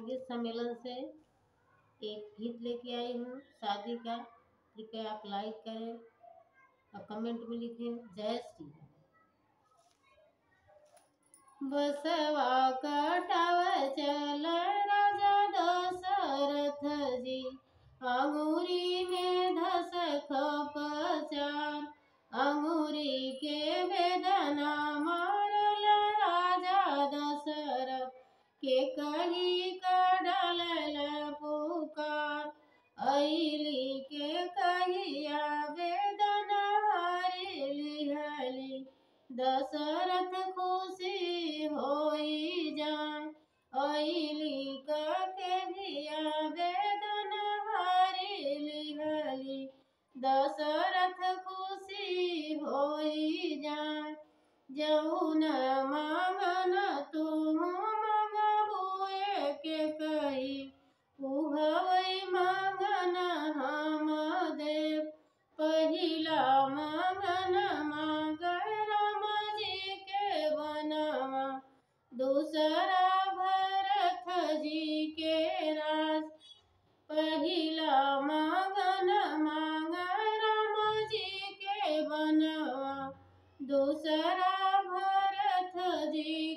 संगीत सम्मेलन से एक गीत लेके आई हूँ शादी का। कृपया आप लाइक करें और कमेंट में लिखें जय श्री राम। बसवा कटाव चल राजा दशरथ जी, अंगूरी में धस खपचार, अंगूरी के वेदना मारल राजा दशरथ के कही कडल पुकार, अली के कहिया वेदना हरि हली, दशरथ खुशी होई जान, अली का कहिया वेदना हरि हली, दशरथ खुशी होई जान। जौन मांगन तुम मंगबुए के कही, उहवै मांगन हम देव, पहिला मांगन मांग राम जी के बनवा, दूसरा भरत जी के राज, पहिला मांगन मांग राम जी के बनवा, दूसरा भरत जी